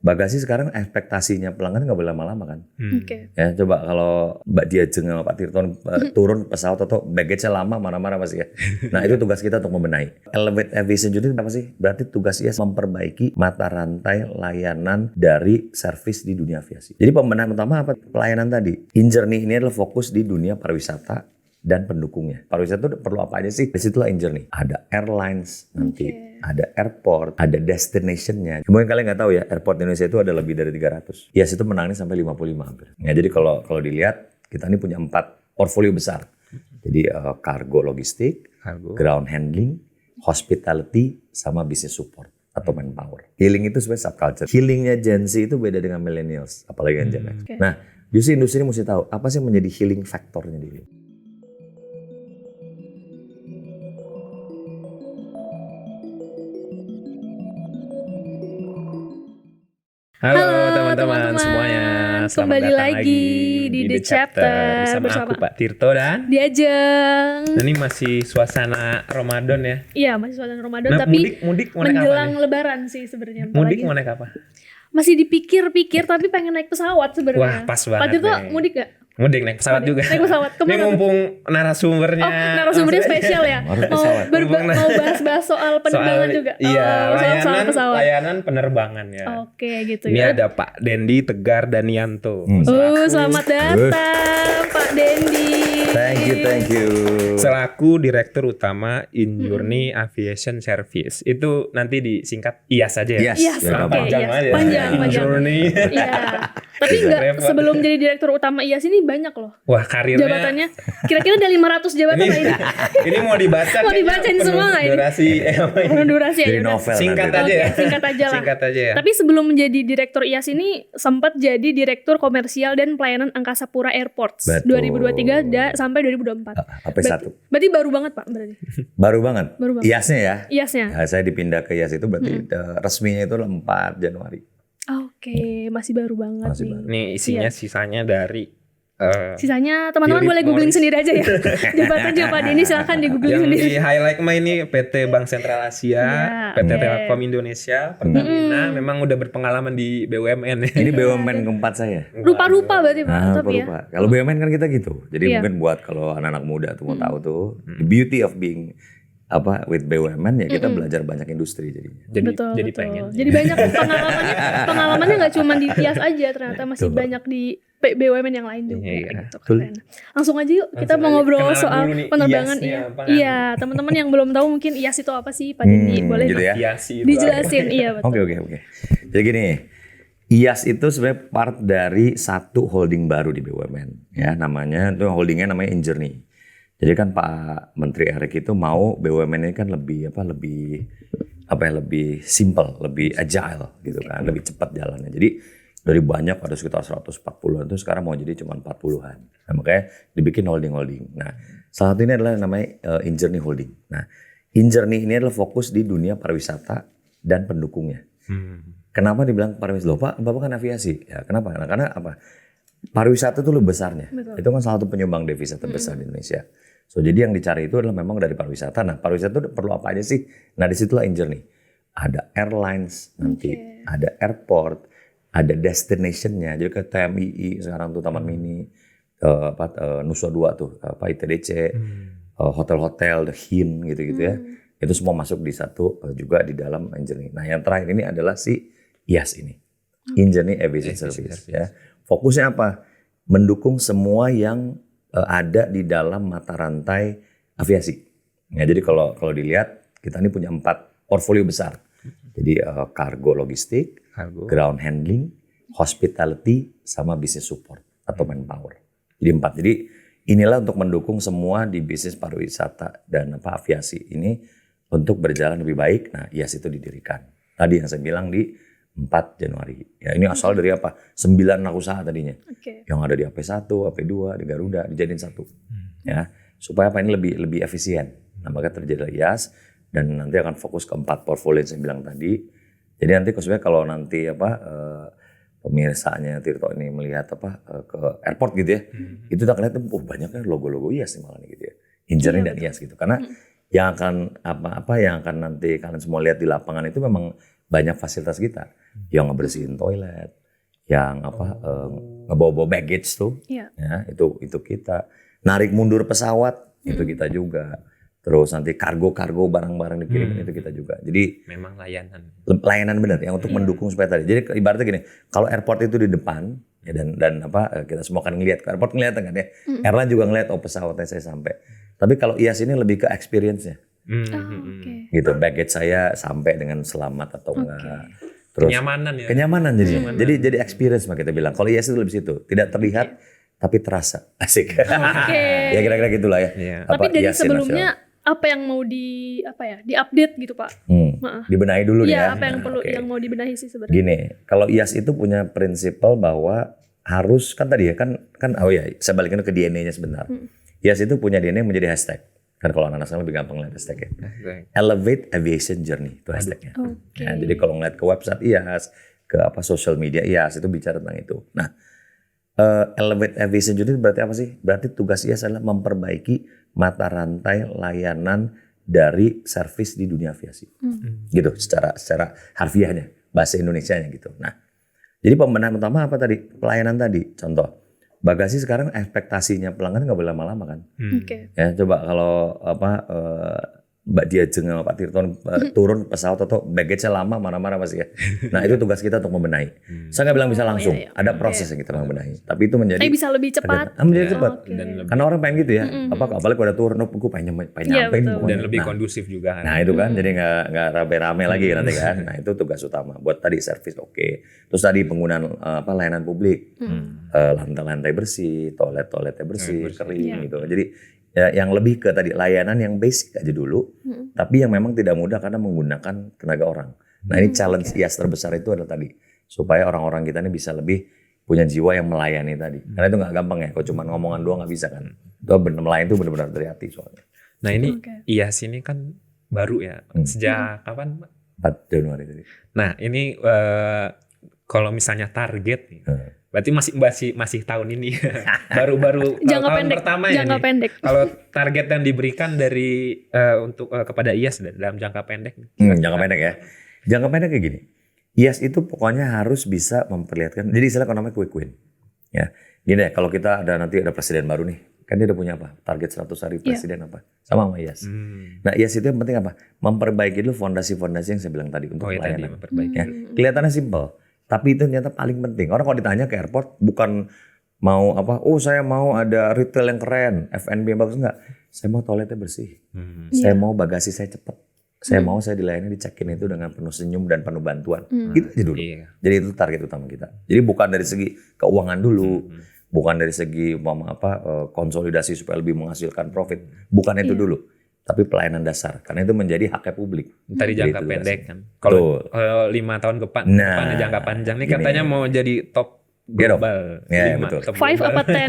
Bagasi sekarang ekspektasinya pelanggan nggak boleh lama-lama kan. Oke. Ya coba kalau Mbak Diajeng sama Pak Tirton turun pesawat atau baggage-nya lama marah-marah pasti ya. Nah itu tugas kita untuk membenahi. Elevate Aviation Journey apa sih? Berarti tugas IAS memperbaiki mata rantai layanan dari servis di dunia aviasi. Jadi pembenahan utama apa? Pelayanan tadi. InJourney ini adalah fokus di dunia pariwisata dan pendukungnya. Pariwisata itu perlu apa aja sih? Di situlah InJourney. Ada airlines nanti, ada airport, ada destination-nya. Mungkin kalian nggak tahu ya, airport Indonesia itu ada lebih dari 300. IAS itu menangani sampai 55 hampir. Ya, jadi kalau dilihat, kita ini punya 4 portfolio besar. Jadi kargo logistik, ground handling, hospitality, sama business support atau manpower. Healing itu sebenarnya subculture. Healingnya Gen Z itu beda dengan millennials, apalagi yang Gen X. Nah, justru industri ini mesti tahu apa sih yang menjadi healing faktornya di ini. Halo teman-teman semuanya, kembali lagi di The Chapter bersama aku Pak Tirto dan Diajeng. Nah, ini masih suasana Ramadan ya. Iya, masih suasana Ramadan, Nah, tapi mudik mau naik menjelang apa nih? Lebaran sih sebenarnya. Mudik mau naik apa? Masih dipikir-pikir tapi pengen naik pesawat sebenarnya. Wah, pas banget Pak Tirto nih. mudik gak? Mudik naik pesawat juga. Naik pesawat. Ini Kemana tuh? mumpung narasumbernya. Oh, narasumbernya spesial ya. Mau bahas-bahas soal penerbangan juga. Iya, soal pesawat. layanan penerbangan ya. Oke, gitu Ini ya. ada Pak Dendi Tegar Danianto. Selamat datang Pak Dendi. Thank you. Selaku Direktur Utama InJourney Aviation Service. Itu nanti disingkat IAS aja ya. Yes, biar oke, gampang. yes. aja. Panjang. InJourney. Iya. Tapi enggak, Repot. sebelum jadi direktur utama IAS ini banyak loh Wah, karirnya jabatannya. Kira-kira ada 500 jabatan ini, nggak ini? ini mau dibaca Mau kayaknya dibacain penuh semua nggak ini? durasi apa ini? Penuh durasi ya. Jadi yaudah. novel Singkat nanti. aja ya. Singkat aja lah. Singkat aja ya. Tapi sebelum menjadi direktur IAS ini sempat jadi direktur komersial dan pelayanan Angkasa Pura Airports Betul. 2023 sampai 2024. AP1. Berarti baru banget Pak berarti. Baru banget. Baru banget. IAS-nya ya. IAS-nya. Ya, saya dipindah ke IAS itu berarti resminya itu 4 Januari. Oke, masih baru banget Masih nih. baru. Ini isinya sisanya dari Sisanya teman-teman Philip boleh googling Morris. sendiri aja ya. Jabatan Pak Denny silahkan di googling yang sendiri. di highlight mah ini PT Bank Sentral Asia, Ya, PT oke. Telkom Indonesia, Pertamina, memang udah berpengalaman di BUMN ya. Ini BUMN keempat saya. Rupa-rupa berarti Pak, Nah, tapi ya. lupa. Kalau BUMN kan kita gitu. Jadi Iya. mungkin buat kalau anak-anak muda tuh mau tahu tuh, the beauty of being with BUMN ya kita belajar banyak industri jadinya. Jadi pengen. Jadi banyak pengalamannya nggak cuma di IAS aja, ternyata masih Betul. banyak di BUMN yang lain juga. Iya, Gitu, betul. keren. Langsung aja yuk kita Langsung mau aja. ngobrol Kenalan soal dulu nih, penerbangan. IAS-nya Iya, apa kan? iya. Teman-teman yang belum tahu mungkin IAS itu apa sih, Pak Denny? Boleh gitu ya. Aviasi itu dijelasin? Iya betul. Oke. Jadi gini, IAS itu sebenarnya part dari satu holding baru di BUMN. Ya, namanya itu holdingnya namanya InJourney. Jadi kan Pak Menteri Erik itu mau BUMN ini kan lebih lebih simple, lebih agile gitu kan, lebih cepat jalannya. Jadi dari banyak ada sekitar 140-an itu sekarang mau jadi cuma 40-an. Nah, makanya dibikin holding. Nah, salah satu ini adalah namanya InJourney Holding. Nah, InJourney ini adalah fokus di dunia pariwisata dan pendukungnya. Kenapa dibilang pariwisata? Loh Pak, Bapak kan aviasi. Ya, kenapa? Nah, karena apa? Pariwisata itu lebih besarnya. Betul. Itu kan salah satu penyumbang devisa terbesar di Indonesia. So, jadi yang dicari itu adalah memang dari pariwisata. Nah, pariwisata itu perlu apa aja sih? Nah, disitulah InJourney. Ada airlines nanti, ada airport, ada destination-nya. Jadi ke TMII sekarang tuh Taman Mini, Nusa Dua tuh, ITDC, hotel-hotel, The Hin gitu-gitu ya. Itu semua masuk di satu juga di dalam InJourney. Nah, yang terakhir ini adalah si IAS ini. InJourney Aviation Service ya. Fokusnya apa? Mendukung semua yang ada di dalam mata rantai aviasi. Ya, jadi kalau dilihat kita ini punya 4 portfolio besar. Jadi kargo logistik, ground handling, hospitality, sama business support atau manpower. Jadi 4. Jadi inilah untuk mendukung semua di bisnis pariwisata dan aviasi ini untuk berjalan lebih baik. Nah, IAS itu didirikan. Tadi yang saya bilang di 4 Januari. Ya, ini asal dari apa? 9 anak usaha tadinya. Oke. Yang ada di AP1, AP2, di Garuda dijadiin satu. Ya, supaya apa ini lebih efisien. Nah, maka terjadi IAS dan nanti akan fokus ke 4 portfolio yang saya bilang tadi. Jadi nanti sebenarnya kalau nanti pemirsanya Tirto ini melihat ke airport gitu ya. Itu udah kelihatan banyaknya logo-logo IAS nih malah gitu ya. InJourney dan IAS gitu. Karena yang akan yang akan nanti kalian semua lihat di lapangan itu memang banyak fasilitas kita. Yang ngebersihin toilet, yang ngebawa baggage tuh, Iya. ya itu kita. Narik mundur pesawat itu kita juga. Terus nanti kargo barang-barang dikirimin itu kita juga. Jadi Memang layanan. layanan benar yang untuk mendukung supaya tadi. Jadi ibaratnya gini, kalau airport itu di depan ya dan kita semua kan ngelihat ke airport ngelihat kan ya. Airline juga ngelihat pesawatnya saya sampai. Tapi kalau IAS ini lebih ke experience-nya. Oke. Gitu, baggage saya sampai dengan selamat atau enggak. Terus Kenyamanan ya. kenyamanan jadinya. Jadi experience mah kita bilang. Kalau IAS itu lebih situ, tidak terlihat tapi terasa. Asik. Oke. Ya kira-kira gitulah ya. Iya. Tapi dari IAS sebelumnya nasional. apa yang mau diupdate gitu Pak? Dibenahi dulu nih ya. Iya, apa yang Nah, perlu oke. yang mau dibenahi sih sebenarnya? Gini, kalau IAS itu punya prinsipal bahwa harus kan tadi ya kan saya balikin ke DNA-nya sebentar. IAS itu punya DNA menjadi hashtag. Kan kalau anak-anak sekarang lebih gampang lihat hashtag ya. Elevate Aviation Journey itu hashtagnya. Oke. Nah, jadi kalau ngeliat ke website IAS, ke social media IAS itu bicara tentang itu. Nah, Elevate Aviation Journey berarti apa sih? Berarti tugas IAS adalah memperbaiki mata rantai layanan dari servis di dunia aviasi. Gitu secara harfiahnya, bahasa Indonesianya gitu. Nah, jadi pembenahan utama apa tadi? Pelayanan tadi. Contoh, bagasi sekarang ekspektasinya pelanggan nggak boleh lama-lama kan? Oke. Ya coba kalau Mbak Diajeng sama Pak Tirton turun pesawat atau baggage-nya lama marah-marah pasti ya. Nah itu tugas kita untuk membenahi. Saya nggak bilang bisa langsung, iya. ada proses yang kita membenahi. Tapi itu menjadi Tapi bisa lebih cepat. menjadi cepat. Oke. Karena orang pengen gitu ya. Apalagi kalau udah turun, gue pengen nyampe Iya, nih betul. pokoknya. Dan lebih Nah, kondusif juga kan. Nah itu kan jadi nggak rame-rame lagi nanti kan. Nah itu tugas utama buat tadi servis oke. Terus tadi penggunaan layanan publik, lantai-lantai bersih, toiletnya bersih, kering gitu. Jadi ya, yang lebih ke tadi layanan yang basic aja dulu, tapi yang memang tidak mudah karena menggunakan tenaga orang. Nah ini challenge IAS terbesar itu adalah tadi supaya orang-orang kita ini bisa lebih punya jiwa yang melayani tadi. Karena itu nggak gampang ya, kalau cuma ngomongan doang nggak bisa kan. Itu melayani itu benar-benar dari hati soalnya. Nah ini Oke. IAS ini kan baru ya. Sejak kapan Pak? 4 Januari tadi. Nah ini kalau misalnya target nih, berarti masih tahun ini. Baru Jangka tahun pendek. pertama ya Jangka nih. pendek. Kalau target yang diberikan dari untuk kepada IAS dalam jangka pendek. Jangka pendek ya. Jangka pendek kayak gini. IAS itu pokoknya harus bisa memperlihatkan. Jadi istilah namanya quick win. Ya. Gini ya, kalau kita nanti ada presiden baru nih. Kan dia udah punya apa? Target 100 hari presiden apa? Sama IAS. Nah IAS itu yang penting apa? Memperbaiki dulu fondasi-fondasi yang saya bilang tadi untuk Tadi pelayanan. memperbaiki. Ya. Kelihatannya simpel. Tapi itu ternyata paling penting. Orang kalau ditanya ke airport bukan mau apa? Oh saya mau ada retail yang keren, F&B yang bagus enggak. Saya mau toiletnya bersih. Saya mau bagasi saya cepat. Saya mau saya dilayani di check-in itu dengan penuh senyum dan penuh bantuan. Gitu aja dulu. Iya. Jadi itu target utama kita. Jadi bukan dari segi keuangan dulu, bukan dari segi konsolidasi supaya lebih menghasilkan profit. Bukan itu dulu. Tapi pelayanan dasar. Karena itu menjadi haknya publik. Tadi Jadi jangka itu pendek tugasnya. kan. Betul. Kalau 5 tahun ke depan, Nah, jangka panjang nih gini. katanya mau jadi top Iya dong. global. Iya, 5, betul. top 5 global. apa 10?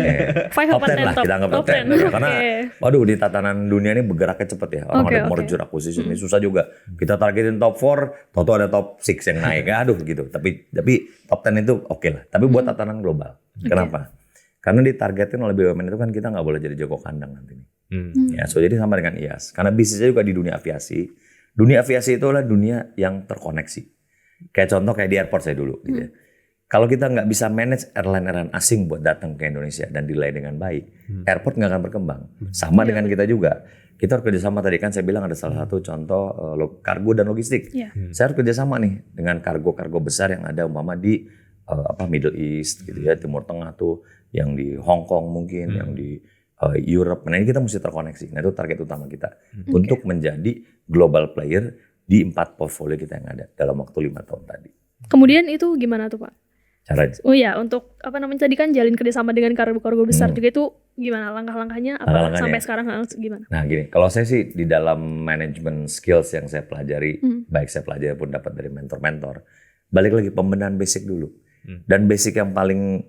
5 Top apa 10 10 lah, top? kita anggap top 10. Karena, waduh di tatanan dunia ini bergeraknya cepet ya. Orang Oke, ada oke. merger acquisition ini susah juga. Kita targetin top 4, toto ada top 6 yang naik. Aduh gitu. Tapi top 10 itu oke lah. Tapi buat tatanan global. Kenapa? Karena ditargetin oleh BUMN itu kan kita nggak boleh jadi jago kandang nanti nih. Ya, so jadi sama dengan IAS. Karena bisnisnya juga di dunia aviasi. Dunia aviasi itu adalah dunia yang terkoneksi. Kayak contoh kayak di airport saya dulu gitu ya. Kalau kita nggak bisa manage airline asing buat datang ke Indonesia dan delay dengan baik, airport nggak akan berkembang. Sama dengan kita juga. Kita harus kerjasama tadi kan saya bilang ada salah satu contoh kargo dan logistik. Iya. Saya harus kerjasama nih dengan kargo-kargo besar yang ada umpama di Middle East gitu ya, Timur Tengah tuh, yang di Hong Kong mungkin, yang di Europe. Nah ini kita mesti terkoneksi. Nah itu target utama kita untuk menjadi global player di 4 portfolio kita yang ada dalam waktu 5 tahun tadi. Kemudian itu gimana tuh Pak? Caranya. Oh iya, untuk tadi kan jalin kerjasama dengan kargo-kargo besar juga itu gimana langkah-langkahnya? Apa Langkah-langkahnya. sampai sekarang gimana? Nah gini, kalau saya sih di dalam management skills yang saya pelajari, baik saya pelajari pun dapat dari mentor-mentor, balik lagi pembenahan basic dulu. Dan basic yang paling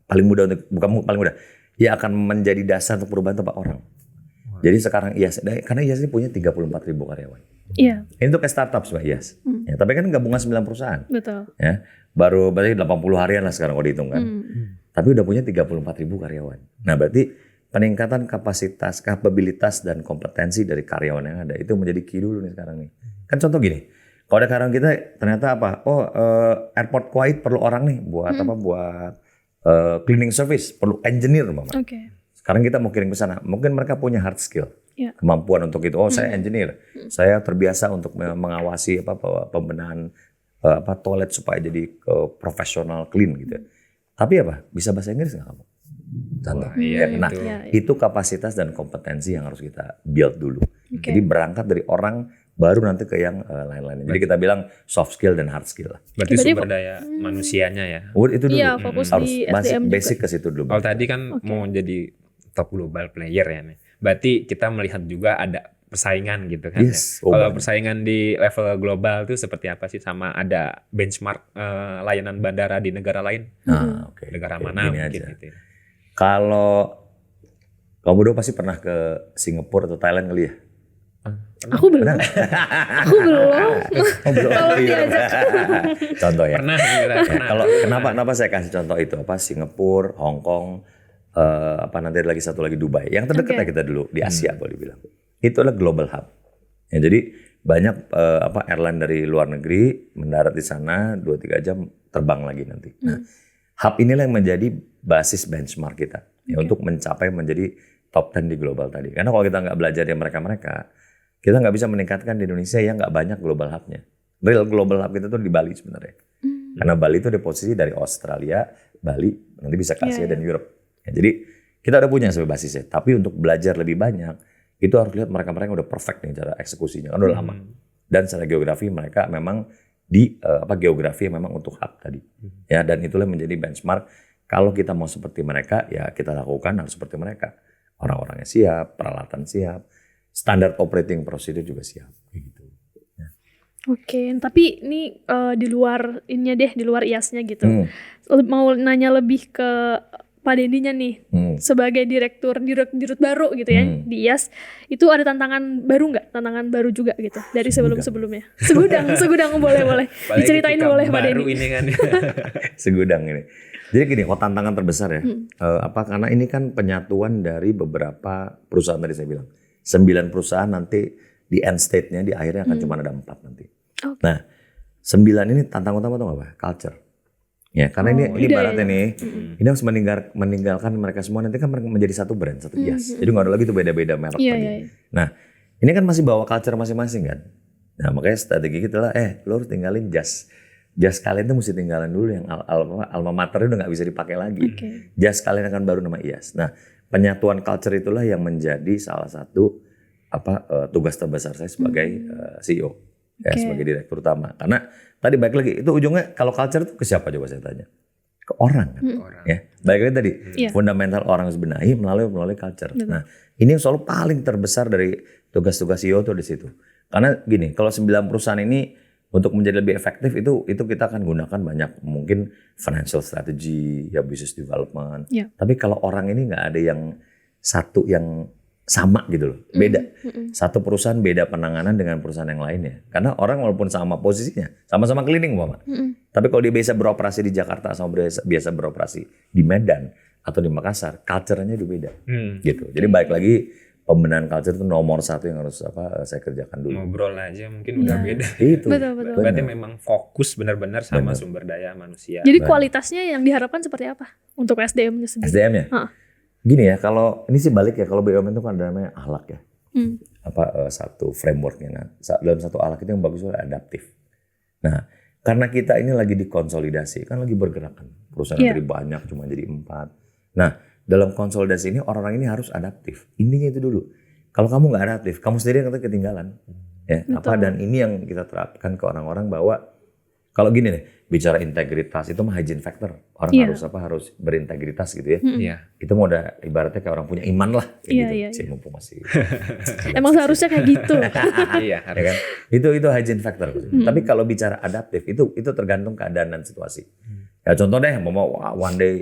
paling mudah untuk bukan paling mudah, ya akan menjadi dasar untuk perubahan tempat orang. Jadi sekarang IAS, karena IAS ini punya 34.000 karyawan. Iya, Ini tuh kayak startup sebenarnya IAS. Ya, tapi kan gabungan 9 perusahaan. betul. Ya, baru berarti 80 harian lah sekarang kalau dihitung kan. Tapi udah punya 34.000 karyawan. Nah berarti peningkatan kapasitas, kapabilitas dan kompetensi dari karyawan yang ada itu menjadi key dulu nih sekarang nih. Kan contoh gini, Kalau ada karyawan kita ternyata apa? Oh, airport quiet perlu orang nih buat apa? Buat cleaning service, perlu engineer Mama. Oke. Sekarang kita mau kirim ke sana. Mungkin mereka punya hard skill. Ya. Kemampuan untuk itu. Oh, saya engineer. Saya terbiasa untuk mengawasi pembenahan toilet supaya jadi profesional clean gitu. Tapi apa? Bisa bahasa Inggris nggak kamu? Contoh. Iya, Nah, itu. itu kapasitas dan kompetensi yang harus kita build dulu. Oke. Jadi berangkat dari orang baru nanti ke yang lain-lain. Jadi kita bilang soft skill dan hard skill lah. Berarti Berarti sumber daya manusianya ya. Itu dulu. Iya, fokus Harus di SDM juga. basic ke situ dulu. Kalau tadi kan mau jadi top global player ya nih. Berarti kita melihat juga ada persaingan gitu kan Yes. ya. Kalau persaingan di level global itu seperti apa sih, sama ada benchmark layanan bandara di negara lain? Nah, oke. Negara Oke, mana gini mungkin aja. gitu. Ya. Kalau kamu berdua pasti pernah ke Singapura atau Thailand kali ya? Aku belum. Aku belum. Oh, belum. Tolong Iya. diajak. Contoh ya. Pernah Ya, pernah. kalau kenapa saya kasih contoh itu apa? Singapura, Hong Kong, nanti ada lagi satu lagi Dubai. Yang terdekat Oke. lah kita dulu di Asia boleh dibilang. Itu adalah global hub. Ya, jadi banyak airline dari luar negeri mendarat di sana 2-3 jam terbang lagi nanti. Nah, hub inilah yang menjadi basis benchmark kita ya, untuk mencapai menjadi top 10 di global tadi. Karena kalau kita nggak belajar dari mereka, kita nggak bisa meningkatkan di Indonesia yang nggak banyak global hubnya. Real global hub kita tuh di Bali sebenarnya. Karena Bali itu ada posisi dari Australia, Bali, nanti bisa ke Asia dan Europe. Ya, jadi kita udah punya sebagai basisnya. Tapi untuk belajar lebih banyak, itu harus lihat mereka-mereka udah perfect nih cara eksekusinya. Kan udah lama. Dan secara geografi mereka memang di geografi memang untuk hub tadi. Ya, dan itulah menjadi benchmark. Kalau kita mau seperti mereka, ya kita lakukan harus seperti mereka. Orang-orangnya siap, peralatan siap, standar operating procedure juga siap. Gitu. Ya. Oke, tapi ini di luar ininya deh, di luar IAS-nya gitu. Mau nanya lebih ke Pak Dendinya nih, sebagai direktur dirut baru gitu ya di IAS, itu ada tantangan baru nggak? Tantangan baru juga gitu dari sebelum-sebelumnya. Segudang boleh. Apalagi Diceritain ketika boleh Pak baru Dendi. ini kan. Segudang ini. Jadi gini, tantangan terbesar ya. Karena ini kan penyatuan dari beberapa perusahaan tadi saya bilang. 9 perusahaan nanti di end state-nya di akhirnya akan cuma ada 4 nanti. Oke. Nah, 9 ini tantangan utama tuh apa? Culture. Ya, karena ini ibaratnya nih, ini harus meninggalkan mereka semua, nanti kan mereka menjadi satu brand, satu IAS. Jadi nggak ada lagi tuh beda-beda merek Iya, lagi. iya. Nah, ini kan masih bawa culture masing-masing kan. Nah, makanya strategi kita lah, lo harus tinggalin jas kalian tuh mesti tinggalin dulu yang alma mater udah nggak bisa dipakai lagi. Oke. Jas kalian akan baru nama IAS. Nah, penyatuan culture itulah yang menjadi salah satu tugas terbesar saya sebagai CEO, ya, sebagai direktur utama. Karena tadi balik lagi itu ujungnya kalau culture itu ke siapa coba saya tanya? Ke orang kan. Ya, balik lagi tadi fundamental orang harus benahi melalui culture. Nah, ini yang selalu paling terbesar dari tugas-tugas CEO tuh di situ. Karena gini, kalau 9 perusahaan ini untuk menjadi lebih efektif itu kita akan gunakan banyak mungkin financial strategy, ya business development. Yeah. Tapi kalau orang ini nggak ada yang satu yang sama gitu loh, beda. Satu perusahaan beda penanganan dengan perusahaan yang lainnya. Karena orang walaupun sama posisinya, sama-sama cleaning Mama. Tapi kalau dia biasa beroperasi di Jakarta sama biasa beroperasi di Medan atau di Makassar, culture-nya itu beda. Gitu. Jadi balik lagi pembenahan culture itu nomor 1 yang harus saya kerjakan dulu. Ngobrol aja mungkin udah beda. Itu. Betul. Berarti memang fokus benar-benar sama sumber daya manusia. Jadi kualitasnya yang diharapkan seperti apa untuk SDM-nya sendiri? SDM-nya? Gini ya, kalau ini sih balik ya, kalau BUMN itu kan ada namanya ahlak ya. Satu frameworknya. Nah, dalam satu ahlak itu yang bagus adalah adaptif. Nah, karena kita ini lagi dikonsolidasi, kan lagi bergerak kan. Perusahaan dari banyak cuma jadi 4. Nah, dalam konsolidasi ini orang-orang ini harus adaptif. Intinya itu dulu. Kalau kamu nggak adaptif, kamu sendiri yang ketinggalan. Ya, dan ini yang kita terapkan ke orang-orang bahwa kalau gini nih, bicara integritas itu mah hygiene factor. Orang harus berintegritas gitu ya. Iya. Itu mau udah ibaratnya kayak orang punya iman lah kayak gitu. Mumpung masih. Emang seharusnya kayak gitu. Iya, Ya kan? Itu hygiene factor. Tapi kalau bicara adaptif itu tergantung keadaan dan situasi. Ya contoh deh, mau one day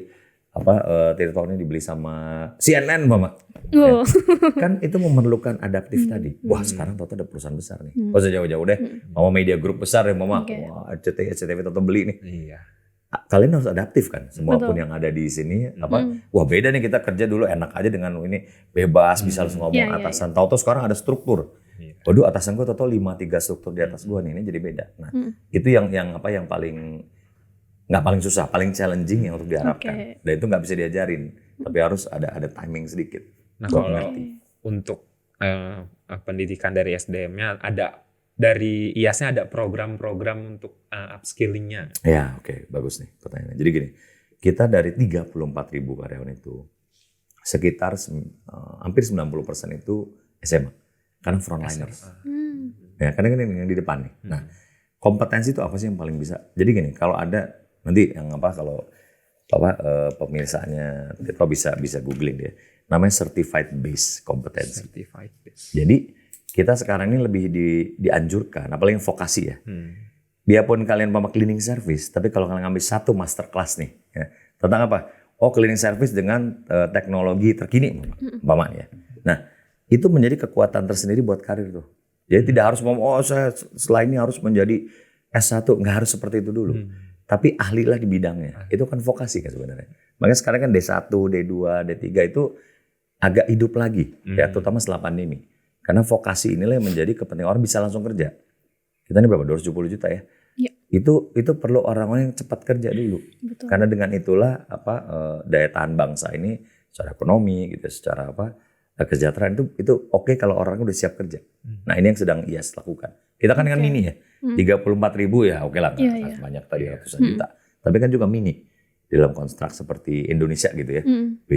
Tirto ini dibeli sama CNN Mama. Ya, kan itu memerlukan adaptif tadi. Wah, sekarang Toto ada perusahaan besar nih. Gak usah jauh-jauh deh. Mama media group besar ya Mama. Wah, SCTV Toto beli nih. Iya. Kalian harus adaptif kan. Semua pun yang ada di sini wah beda nih kita kerja dulu enak aja dengan ini bebas bisa langsung ngomong atasan. Tahu-tahu sekarang ada struktur. Waduh, atasan gue total 5-3 struktur di atas gue nih, ini jadi beda. Nah, itu yang paling nggak paling susah, paling challenging yang untuk diharapkan. Dan itu nggak bisa diajarin, tapi harus ada timing sedikit. Nah, kalau untuk pendidikan dari SDM-nya dari IAS-nya ada program-program untuk upskilling-nya. Ya, oke, bagus nih pertanyaannya. Jadi gini, kita dari 34.000 karyawan itu sekitar hampir 90% itu SMA, karena frontliners. Ya, karena kan yang di depan nih. Nah, kompetensi itu apa sih yang paling bisa? Jadi gini, kalau ada nanti kalau pemirsanya itu bisa googling dia. Namanya certified base kompetensi. Certified base. Jadi kita sekarang ini lebih dianjurkan, apalagi yang vokasi ya. Biarpun kalian cleaning service, tapi kalau kalian ngambil satu master class nih, ya, tentang apa? Oh, cleaning service dengan teknologi terkini, ya. Nah, itu menjadi kekuatan tersendiri buat karir tuh. Jadi tidak harus saya setelah ini harus menjadi S1, nggak harus seperti itu dulu. Tapi ahlilah di bidangnya. Itu kan vokasi kan sebenarnya. Makanya sekarang kan D1, D2, D3 itu agak hidup lagi, ya, terutama setelah pandemi. Karena vokasi inilah yang menjadi kepentingan orang bisa langsung kerja. Kita ini berapa? 270 juta ya. Ya. Itu perlu orang-orang yang cepat kerja dulu. Betul. Karena dengan itulah daya tahan bangsa ini secara ekonomi gitu, secara kesejahteraan itu oke kalau orangnya udah siap kerja. Nah, ini yang sedang IAS lakukan. Kita kan dengan mini ya. 34.000 ya oke lah, nggak banyak tadi ratusan juta. Tapi kan juga mini di dalam konstruk seperti Indonesia gitu ya.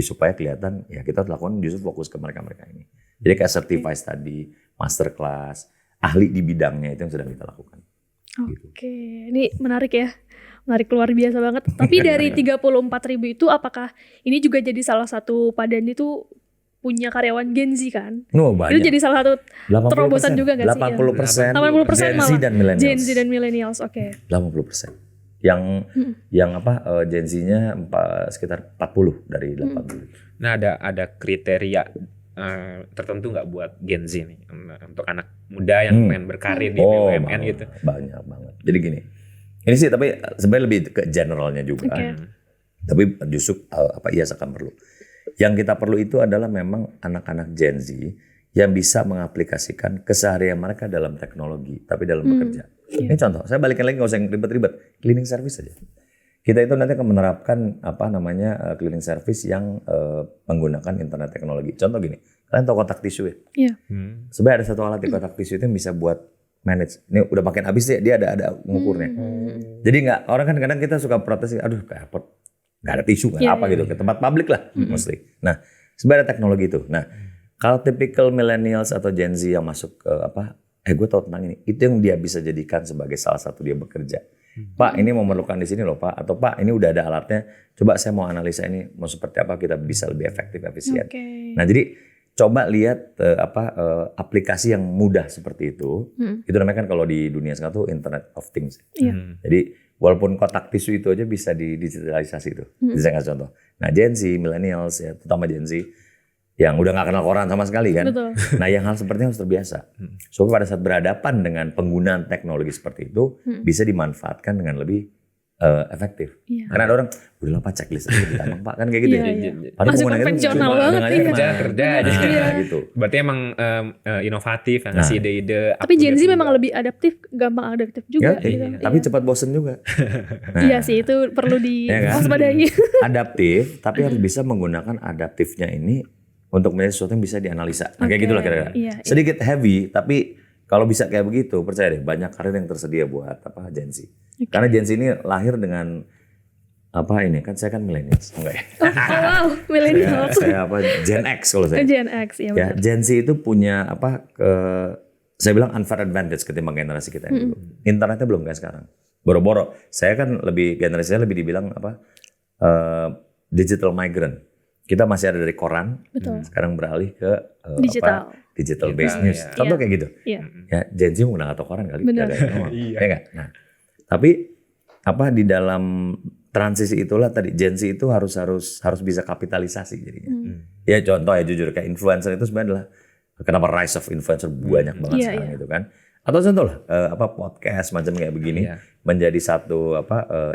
Supaya kelihatan ya kita lakukan justru fokus ke mereka-mereka ini. Jadi kayak certified study, master class, ahli di bidangnya itu yang sedang kita lakukan. Oke, ini menarik ya. Menarik, luar biasa banget. Tapi dari 34.000 itu apakah ini juga jadi salah satu Pak Dandi itu punya karyawan Gen Z kan? Banyak. Itu jadi salah satu 80%, terobosan juga gak sih? 80%, 80% Gen Z dan millennials. Gen Z dan millennials, oke. 80%. Yang Gen Z-nya sekitar 40 dari 80. Nah, ada kriteria tertentu nggak buat Gen Z nih untuk anak muda yang pengen berkarir di BUMN gitu? Banyak banget. Jadi gini, ini sih tapi sebenarnya lebih ke generalnya juga. Tapi justru IAS akan perlu. Yang kita perlu itu adalah memang anak-anak Gen Z yang bisa mengaplikasikan keseharian mereka dalam teknologi, tapi dalam bekerja. Ini contoh, saya balikin lagi nggak usah yang ribet-ribet, cleaning service aja. Kita itu nanti akan menerapkan cleaning service yang menggunakan internet teknologi. Contoh gini, kalian tahu kotak tisu ya? Iya. Sebenarnya ada satu alat di kotak tisu itu yang bisa buat manage. Ini udah makin habis dia ada ngukurnya. Jadi nggak, orang kan kadang kita suka protes, aduh ke airport nggak ada tisu nggak gitu, ke tempat publik lah mesti. Nah, sebenarnya ada teknologi itu. Nah, kalau typical millennials atau Gen Z yang masuk ke gue tahu tentang ini, itu yang dia bisa jadikan sebagai salah satu dia bekerja. Pak, ini memerlukan di sini loh Pak, atau Pak ini udah ada alatnya, coba saya mau analisa ini mau seperti apa kita bisa lebih efektif efisien. Nah, jadi coba lihat aplikasi yang mudah seperti itu. Itu namanya kan kalau di dunia sekarang tuh Internet of Things. Jadi walaupun kotak tisu itu aja bisa didigitalisasi itu. Saya kasih contoh. Nah, Gen Z, millennials ya, terutama Gen Z yang udah nggak kenal koran sama sekali kan. Betul. Nah, yang hal seperti itu harus terbiasa. Supaya pada saat berhadapan dengan penggunaan teknologi seperti itu bisa dimanfaatkan dengan lebih efektif. Karena ada orang udah lupa checklist aja ditambah Pak kan kayak gitu ya. Masih konvensional banget kerja aja gitu. Berarti emang inovatif, ngasih ide-ide. Tapi Gen Z memang lebih adaptif, gampang adaptif juga. Tapi cepat bosen juga. Iya sih, itu perlu diwaspadai. Adaptif, tapi harus bisa menggunakan adaptifnya ini untuk menjadi sesuatu yang bisa dianalisa. Nah, kayak gitulah kira-kira. Sedikit heavy, tapi kalau bisa kayak begitu, percaya deh banyak karir yang tersedia buat Gen Z. Karena Gen Z ini lahir dengan kan saya kan millennials, enggak ya? Wow, millennials. Saya Gen X kalau saya. Gen X, ya benar. Gen Z itu punya saya bilang unfair advantage ketimbang generasi kita yang dulu. Internetnya belum kayak sekarang. Boro-boro. Saya kan generasi saya lebih dibilang digital migrant. Kita masih ada dari koran, sekarang beralih ke digital based news. Contoh kayak gitu. Ya, Gen Z menggunakan koran kali. Benar. Ya enggak? Nah, tapi di dalam transisi itulah tadi Gen Z itu harus bisa kapitalisasi jadinya. Ya contoh ya jujur kayak influencer itu sebenarnya adalah kenapa rise of influencer banyak banget sekarang gitu kan. Atau contoh lah podcast macam kayak begini menjadi satu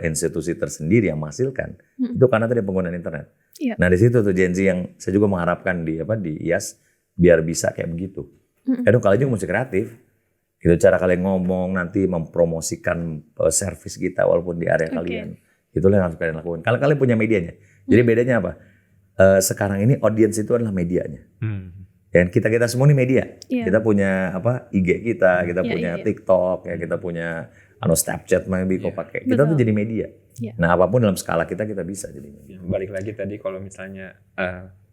institusi tersendiri yang menghasilkan. Itu karena tadi penggunaan internet. Nah, di situ tuh Gen Z yang saya juga mengharapkan di IAS biar bisa kayak begitu. Kadang kalian juga mesti kreatif. Gitu cara kalian ngomong nanti mempromosikan service kita walaupun di area kalian. Itulah yang harus kalian lakukan. Kalau kalian punya medianya. Jadi bedanya apa? Sekarang ini audience itu adalah medianya. Dan kita semua ini media. Kita punya IG kita punya TikTok, ya kita punya Snapchat maybe kok pakai. Kita tuh jadi media. Nah, apapun dalam skala kita bisa jadi media. Balik lagi tadi kalau misalnya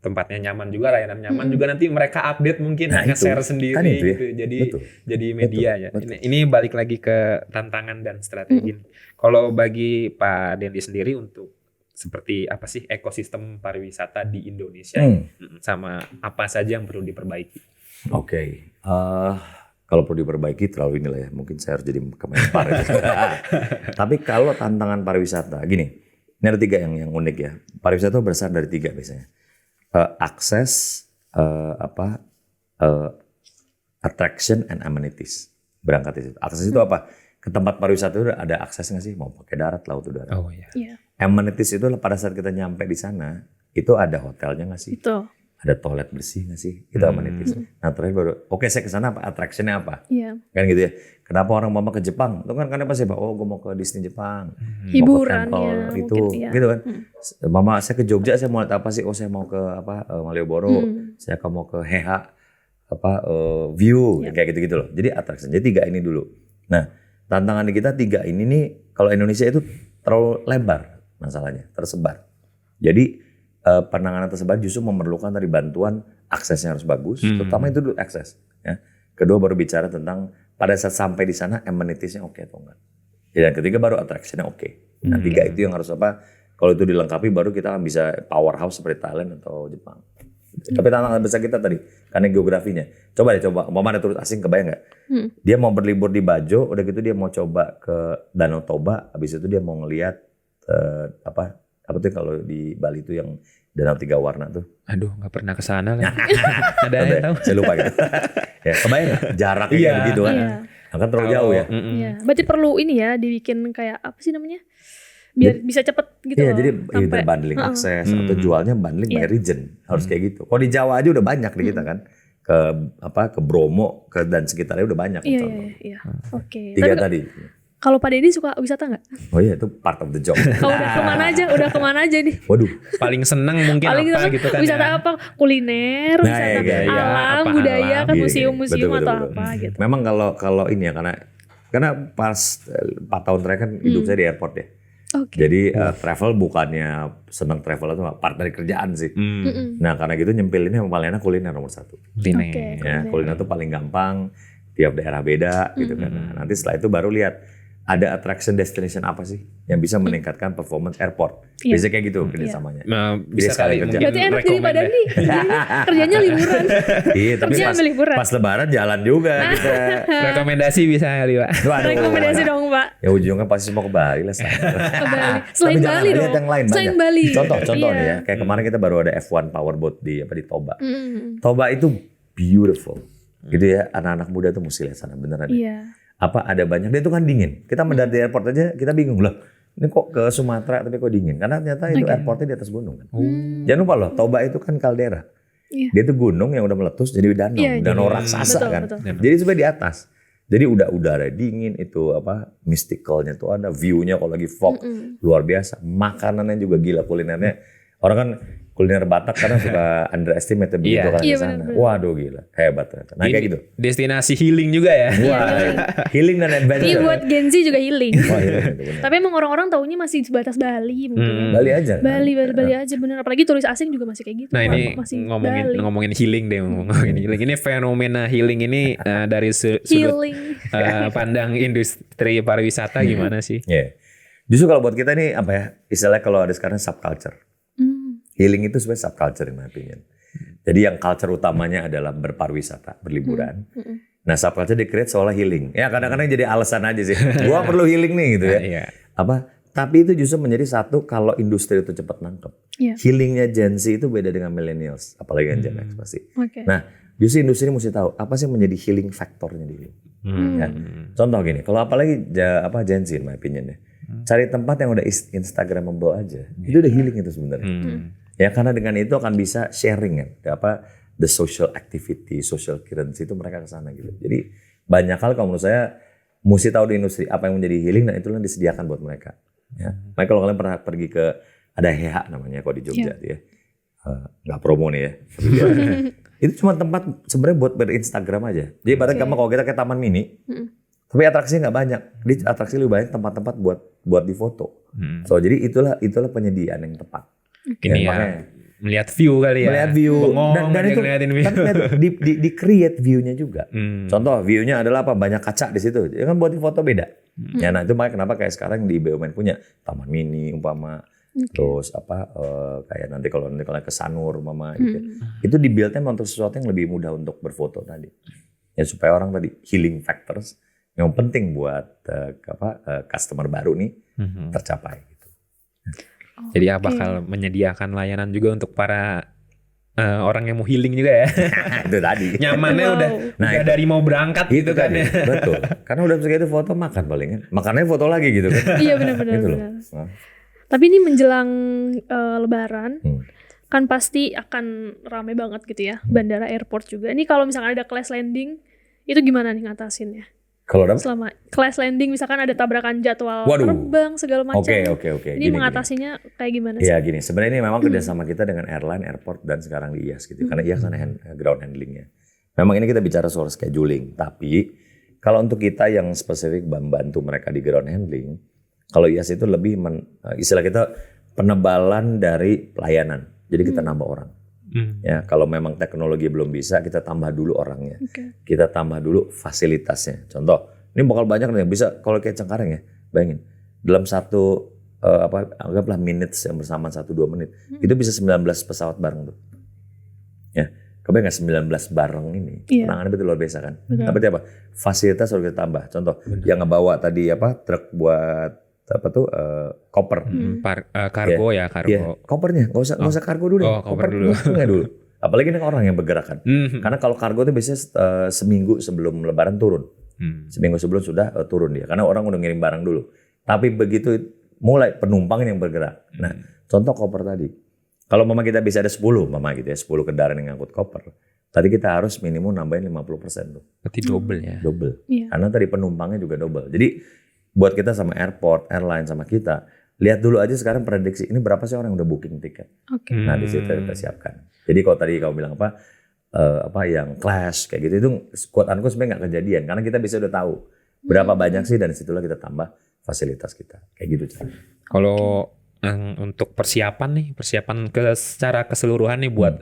tempatnya nyaman juga, layanan nyaman juga, nanti mereka update mungkin nge-share sendiri kan itu ya. gitu. Jadi media ya. Ini balik lagi ke tantangan dan strategi. Kalau bagi Pak Dendi sendiri untuk seperti apa sih ekosistem pariwisata di Indonesia, sama apa saja yang perlu diperbaiki? Oke. Kalau perlu diperbaiki terlalu inilah ya. Mungkin saya harus jadi Kemenpar. Tapi kalau tantangan pariwisata, gini. Ini ada 3 yang unik ya. Pariwisata berasal dari 3 biasanya. Akses, attraction and amenities. Berangkat di situ. Akses itu apa? Ke tempat pariwisata itu ada akses nggak sih? Mau pakai darat, laut, udara. Oh iya. Amenities itu pada saat kita nyampe di sana, itu ada hotelnya nggak sih? Itu. Ada toilet bersih nggak sih? Itu amenities. Nah terakhir baru, oke saya ke sana apa? Attractionnya apa? Kan gitu ya. Kenapa orang mau ke Jepang? Itu kan karena apa sih Pak? Oh gue mau ke Disney Jepang. Hiburan mau ke temple, itu mungkin, gitu kan. Mama saya ke Jogja saya mau lihat apa sih? Oh saya mau ke Malioboro. Saya mau ke Heha view kayak gitu-gitu loh. Jadi attraction. Jadi 3 ini dulu. Nah tantangan di kita 3 ini nih kalau Indonesia itu terlalu lebar masalahnya, tersebar. Jadi penanganan tersebar justru memerlukan tadi bantuan, aksesnya harus bagus, terutama itu dulu akses. Ya. Kedua baru bicara tentang pada saat sampai di sana amenities-nya oke atau enggak. Dan ketiga baru attraction-nya oke. Nah 3 itu yang harus kalau itu dilengkapi baru kita bisa powerhouse seperti Thailand atau Jepang. Tapi tantangan besar kita tadi karena geografinya. Coba umpama ada turis asing kebayang nggak? Dia mau berlibur di Bajo, udah gitu dia mau coba ke Danau Toba, habis itu dia mau ngelihat apa tuh kalau di Bali itu yang danau 3 warna tuh. Aduh, nggak pernah ke sana lah. Ada yang tahu? Saya lupa gitu. Ya, kebayang nggak? Jaraknya kayak begitu kan? Nah, kan terlalu jauh ya. Iya. Berarti perlu ini ya dibikin kayak apa sih namanya? Biar bisa cepet gitu Iya, loh. jadi either bundling akses atau jualnya bundling by region. Harus kayak gitu. Kalau di Jawa aja udah banyak di kita kan. Ke Bromo dan sekitarnya udah banyak. Iya. Oke. 3 tadi. Kalau Pak Deddy suka wisata nggak? Oh iya itu part of the job. Udah kemana aja nih? Waduh. Paling seneng mungkin apa gitu kan? Wisata apa? Kuliner, wisata alam, budaya, kan museum-museum atau apa gitu. Memang kalau ini ya karena pas 4 tahun terakhir kan hidup saya di airport ya. Jadi travel bukannya seneng travel itu part dari kerjaan sih. Nah karena gitu nyempilinnya paling enak kuliner nomor 1. Ya, kuliner tuh paling gampang. Tiap daerah beda gitu kan. Nah, nanti setelah itu baru lihat ada attraction destination apa sih yang bisa meningkatkan performance airport. Bisa kayak gitu kerjasamanya. Bisa kali kerja. Berarti enak jadi Pak Dendi. Kerjanya liburan. Iya tapi pas lebaran jalan juga kita. Rekomendasi bisa kali Pak. Rekomendasi dong Pak. Ya ujungnya pasti mau ke Bali lah. Ke Bali. Selain Bali dong. Yang lain Selain Bali. Contoh nih ya. Kayak kemarin kita baru ada F1 powerboat di Toba. Toba itu beautiful. Gitu ya, anak-anak muda tuh mesti lihat sana beneran. Iya. Ada banyak, dia tuh kan dingin. Kita mendarat di airport aja kita bingung loh. Ini kok ke Sumatera tapi kok dingin? Karena ternyata itu airportnya di atas gunung kan. Jangan lupa loh, Toba itu kan kaldera. Dia tuh gunung yang udah meletus jadi danau raksasa kan. Jadi sebenarnya di atas. Jadi udah udara dingin itu mysticalnya tuh ada, view-nya kalau lagi fog luar biasa. Makanannya juga gila, kulinernya. Orang kan kuliner Batak karena suka underestimate begitu kan di sana. Waduh gila, hebat ternyata. Nah kayak gitu. Destinasi healing juga ya. Healing dan adventure. Ini buat Gen Z juga healing. Healing Tapi emang orang-orang taunya masih sebatas Bali mungkin. Bali aja. Bali aja bener. Apalagi turis asing juga masih kayak gitu. Nah ini ngomongin healing deh, ngomongin healing. Ini fenomena healing ini dari sudut pandang industri pariwisata gimana sih? Justru kalau buat kita nih istilahnya kalau ada sekarang subculture. Healing itu sebenarnya subculture in my opinion. Jadi yang culture utamanya adalah berpariwisata, berliburan. Nah subculture di-create seolah healing. Ya kadang-kadang jadi alasan aja sih. Gua perlu healing nih gitu ya. Tapi itu justru menjadi satu kalau industri itu cepat nangkep. Healingnya Gen Z itu beda dengan millennials. Apalagi yang Gen X pasti. Nah justru industri mesti tahu apa sih menjadi healing faktornya di sini. Contoh gini, kalau apalagi Gen Z in my opinion ya. Cari tempat yang udah Instagramable aja. Itu udah healing itu sebenarnya. Ya karena dengan itu akan bisa sharing ya. the social activity, social currency itu mereka ke sana gitu. Jadi banyak hal kalau menurut saya mesti tahu di industri apa yang menjadi healing dan itulah yang disediakan buat mereka. Ya. Makanya kalau kalian pernah pergi ke ada HEHA namanya kalau di Jogja tuh ya. Nggak promo nih ya. Itu cuma tempat sebenarnya buat berinstagram aja. Jadi ibaratnya kalau kita ke Taman Mini, tapi atraksinya nggak banyak. Di atraksi lebih banyak tempat-tempat buat difoto. So jadi itulah penyediaan yang tepat. Ini ya melihat view kali ya. Melihat view dan itu view. kan di create view-nya juga. Contoh view-nya adalah apa? Banyak kaca di situ. Ya kan buat foto beda. Ya nah itu makanya kenapa kayak sekarang di BUMN punya Taman Mini umpama. Terus kayak nanti kalau ke Sanur mama gitu. Itu dibuild-nya untuk sesuatu yang lebih mudah untuk berfoto tadi. Ya supaya orang tadi healing factors yang penting buat customer baru nih tercapai gitu. Jadi bakal menyediakan layanan juga untuk para orang yang mau healing juga ya. Itu tadi. Nyamannya udah dari mau berangkat gitu kan ya. Betul. Karena udah segitu foto makan paling kan. Makannya foto lagi gitu kan. Iya benar-benar. Gitu Nah. Tapi ini menjelang Lebaran kan pasti akan ramai banget gitu ya. Bandara, airport juga. Ini kalau misalkan ada crash landing itu gimana nih ngatasinnya? Kalau selama crash landing misalkan ada tabrakan jadwal terbang segala macam. Oke. Ini mengatasinya kayak gimana sih? Ya gini, sebenarnya ini memang kerjasama kita dengan airline, airport dan sekarang di IAS gitu. Karena IAS kan ground handlingnya. Memang ini kita bicara soal scheduling. Tapi kalau untuk kita yang spesifik membantu mereka di ground handling, kalau IAS itu lebih istilah kita penebalan dari pelayanan. Jadi kita nambah orang. Ya, kalau memang teknologi belum bisa, kita tambah dulu orangnya. Kita tambah dulu fasilitasnya. Contoh, ini bakal banyak nih bisa kalau kayak Cengkareng ya. Bayangin, dalam satu anggaplah minutes yang bersamaan 1-2 menit, itu bisa 19 pesawat bareng tuh. Ya, kebayang 19 bareng ini. Penangannya betul luar biasa kan. Tapi apa? Fasilitas harus kita tambah. Contoh, yang ngebawa tadi truk buat koper, kargo ya kargo. Yeah. Kopernya nggak usah kargo dulu. Koper dulu. Dulu. Apalagi ini orang yang bergerak kan. Karena kalau kargo itu biasanya seminggu sebelum Lebaran turun. Seminggu sebelum sudah turun dia. Karena orang udah ngirim barang dulu. Tapi begitu mulai penumpang yang bergerak. Nah, contoh koper tadi. Kalau mama kita bisa ada 10 mama gitu ya, 10 kendaraan yang ngangkut koper. Tadi kita harus minimum nambahin 50% tuh. Berarti double ya. Double. Karena tadi penumpangnya juga double. Jadi buat kita sama airport, airline sama kita, lihat dulu aja sekarang prediksi ini berapa sih orang yang udah booking tiket. Nah di situ kita siapkan. Jadi kalau tadi kamu bilang yang clash kayak gitu itu quote unquote sebenarnya nggak kejadian karena kita bisa udah tahu berapa banyak sih dan situlah kita tambah fasilitas kita kayak gitu. Kalau untuk persiapan secara keseluruhan nih buat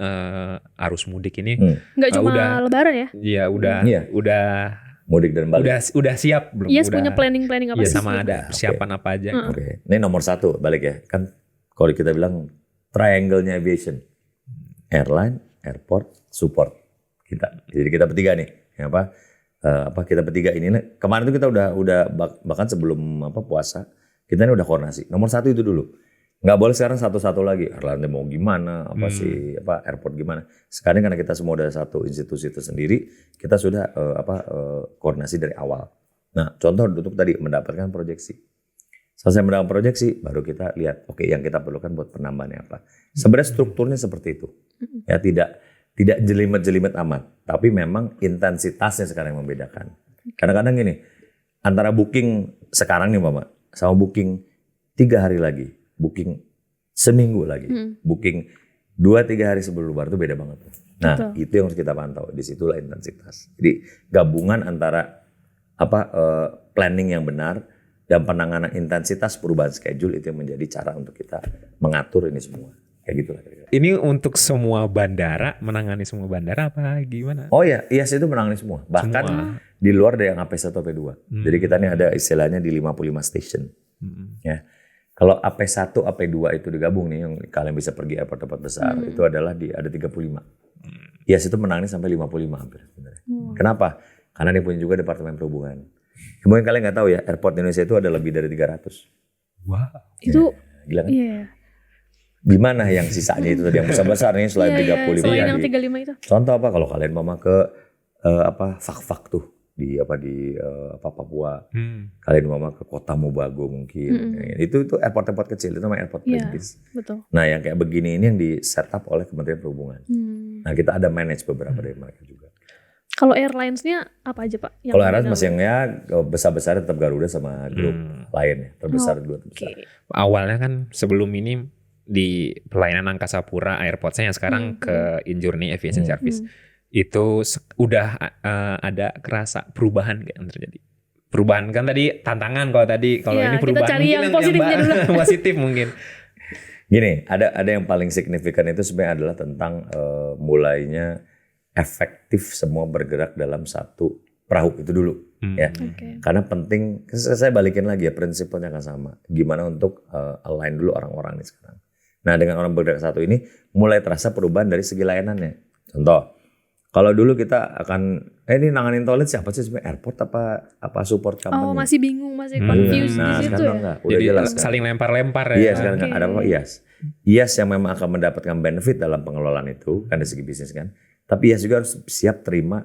arus mudik ini nggak cuma Lebaran ya? Iya udah mudik dan balik. Udah siap belum? Iya, punya planning apa sih? Sama ada persiapan apa aja. Oke. Ini nomor 1 balik ya. Kan kalau kita bilang triangle-nya aviation. Airline, airport, support kita. Jadi kita bertiga nih. Kita bertiga ini kemarin tuh kita udah bahkan sebelum puasa, kita ini udah koordinasi. Nomor 1 itu dulu. Nggak boleh sekarang satu-satu lagi. Airline mau gimana, airport gimana. Sekarang karena kita semua udah satu institusi itu sendiri, kita sudah koordinasi dari awal. Nah, contoh untuk tadi mendapatkan proyeksi. Selesai mendapatkan proyeksi, baru kita lihat, yang kita perlukan buat penambahannya apa. Sebenarnya strukturnya seperti itu. Ya tidak jelimet-jelimet amat, tapi memang intensitasnya sekarang yang membedakan. Kadang-kadang gini, antara booking sekarang nih Mama, sama booking 3 hari lagi. Booking seminggu lagi, booking 2-3 hari sebelum Lebaran itu beda banget. Nah, itu yang harus kita pantau. Disitulah intensitas. Jadi gabungan antara planning yang benar dan penanganan intensitas perubahan schedule itu yang menjadi cara untuk kita mengatur ini semua. Kayak gitulah. Ini untuk semua bandara, menangani semua bandara apa gimana? Oh ya, IAS itu menangani semua. Bahkan di luar dari yang AP1 AP2. Jadi kita ini ada istilahnya di 55 station. Ya. Kalau AP1, AP2 itu digabung nih, yang kalian bisa pergi airport tempat besar, itu adalah ada 35. IAS itu menangani sampai 55 hampir sebenarnya. Kenapa? Karena dia punya juga Departemen Perhubungan. Mungkin kalian nggak tahu ya, airport Indonesia itu ada lebih dari 300. Wow. Itu gila kan? Iya. Gimana yang sisanya itu tadi yang besar-besar nih selain 35 selain tadi. yang 35 itu. Contoh kalau kalian mama ke Fak-Fak tuh di Papua. Kalian mama ke Kota Mobago mungkin. Itu airport-airport kecil itu namanya airport perintis. Betul. Nah, yang kayak begini ini yang di set up oleh Kementerian Perhubungan. Nah kita ada manage beberapa dari mereka juga. Kalau airlines-nya apa aja Pak? Kalau airlines masih yang ya besar-besar tetap Garuda sama grup lain ya, terbesar dua terbesar. Awalnya kan sebelum ini di pelayanan Angkasa Pura Airports-nya yang sekarang ke Injourney Aviation Service itu udah ada kerasa perubahan yang terjadi. Perubahan kan tadi tantangan kalau ini perubahan kita cari mungkin yang positifnya dulu. positif mungkin. Gini, ada yang paling signifikan itu sebenarnya adalah tentang mulainya efektif semua bergerak dalam satu perahu itu dulu ya. Karena penting, saya balikin lagi ya, prinsipnya kan sama. Gimana untuk align dulu orang-orang ini sekarang. Nah dengan orang bergerak satu ini mulai terasa perubahan dari segi layanannya. Contoh, kalau dulu kita akan ini nanganin toilet siapa sih sebenarnya, airport apa support company? Oh masih bingung, masih confused Nah di situ sekarang ya. enggak, udah Jadi jelas kan. saling lempar-lempar ya. Iya sekarang ada apa IAS. IAS yang memang akan mendapatkan benefit dalam pengelolaan itu kan dari segi bisnis kan. Tapi IAS juga harus siap terima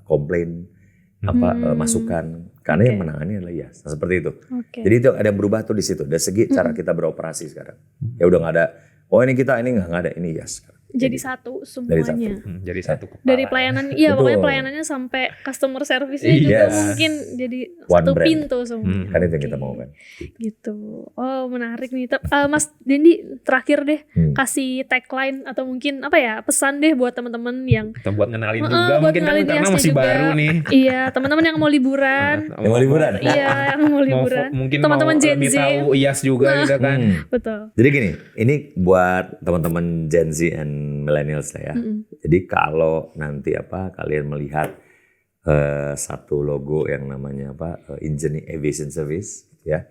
komplain, masukan, karena yang menangani adalah IAS. Nah, seperti itu. Jadi itu ada yang berubah tuh di situ. Dari segi cara kita beroperasi sekarang. Ya udah nggak ada. Oh ini kita ini nggak ada, ini IAS. Jadi satu semuanya. Jadi satu kepala. Dari pelayanan, iya pokoknya pelayanannya sampai customer service-nya juga mungkin jadi satu pintu semua. Kan itu yang kita mau kan. Gitu. Oh menarik nih. Mas Dendi terakhir deh kasih tagline atau mungkin apa ya pesan deh buat teman-teman yang Kita buat ngenalin juga mungkin kan karena masih juga. baru nih. Iya teman-teman yang mau liburan. Yang mau liburan? Iya yang mau liburan. Mungkin teman-teman mau Gen lebih Z. tahu IAS juga gitu kan. Betul. Jadi gini, ini buat teman-teman Gen Z and millennials lah ya. Jadi kalau nanti kalian melihat satu logo yang namanya Injourney Aviation Service ya.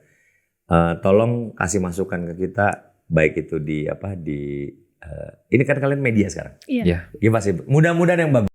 Tolong kasih masukan ke kita baik itu di ini kan kalian media sekarang. Iya. Ya pasti mudah-mudahan yang bagus.